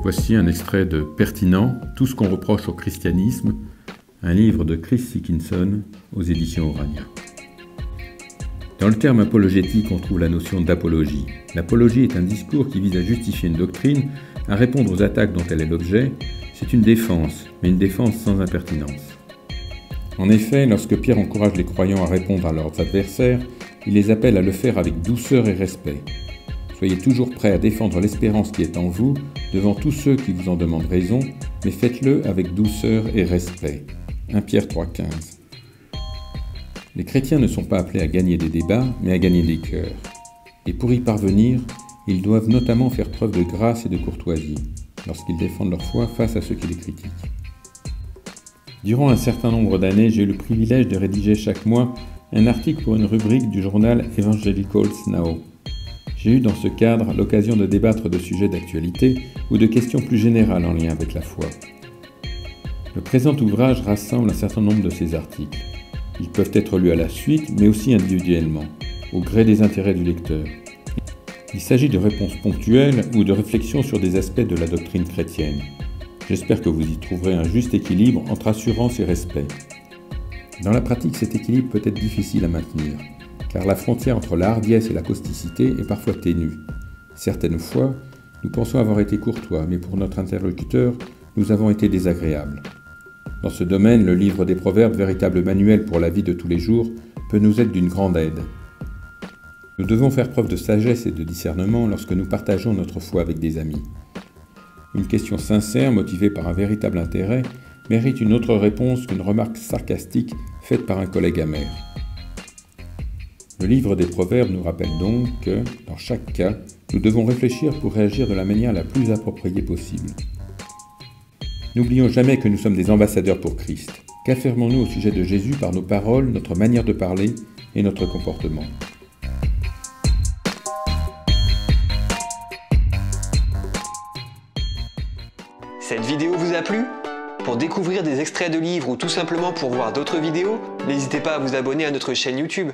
Voici un extrait de Pertinent, tout ce qu'on reproche au christianisme, un livre de Chris Dickinson aux éditions Urania. Dans le terme apologétique, on trouve la notion d'apologie. L'apologie est un discours qui vise à justifier une doctrine, à répondre aux attaques dont elle est l'objet. C'est une défense, mais une défense sans impertinence. En effet, lorsque Pierre encourage les croyants à répondre à leurs adversaires, il les appelle à le faire avec douceur et respect. Soyez toujours prêts à défendre l'espérance qui est en vous devant tous ceux qui vous en demandent raison, mais faites-le avec douceur et respect. 1 Pierre 3,15. Les chrétiens ne sont pas appelés à gagner des débats, mais à gagner des cœurs. Et pour y parvenir, ils doivent notamment faire preuve de grâce et de courtoisie, lorsqu'ils défendent leur foi face à ceux qui les critiquent. Durant un certain nombre d'années, j'ai eu le privilège de rédiger chaque mois un article pour une rubrique du journal Evangelicals Now. J'ai eu dans ce cadre l'occasion de débattre de sujets d'actualité ou de questions plus générales en lien avec la foi. Le présent ouvrage rassemble un certain nombre de ces articles. Ils peuvent être lus à la suite, mais aussi individuellement, au gré des intérêts du lecteur. Il s'agit de réponses ponctuelles ou de réflexions sur des aspects de la doctrine chrétienne. J'espère que vous y trouverez un juste équilibre entre assurance et respect. Dans la pratique, cet équilibre peut être difficile à maintenir, car la frontière entre la hardiesse et la causticité est parfois ténue. Certaines fois, nous pensons avoir été courtois, mais pour notre interlocuteur, nous avons été désagréables. Dans ce domaine, le livre des Proverbes, véritable manuel pour la vie de tous les jours, peut nous être d'une grande aide. Nous devons faire preuve de sagesse et de discernement lorsque nous partageons notre foi avec des amis. Une question sincère, motivée par un véritable intérêt, mérite une autre réponse qu'une remarque sarcastique faite par un collègue amer. Le livre des Proverbes nous rappelle donc que, dans chaque cas, nous devons réfléchir pour réagir de la manière la plus appropriée possible. N'oublions jamais que nous sommes des ambassadeurs pour Christ. Qu'affirmons-nous au sujet de Jésus par nos paroles, notre manière de parler et notre comportement ? Cette vidéo vous a plu ? Pour découvrir des extraits de livres ou tout simplement pour voir d'autres vidéos, n'hésitez pas à vous abonner à notre chaîne YouTube.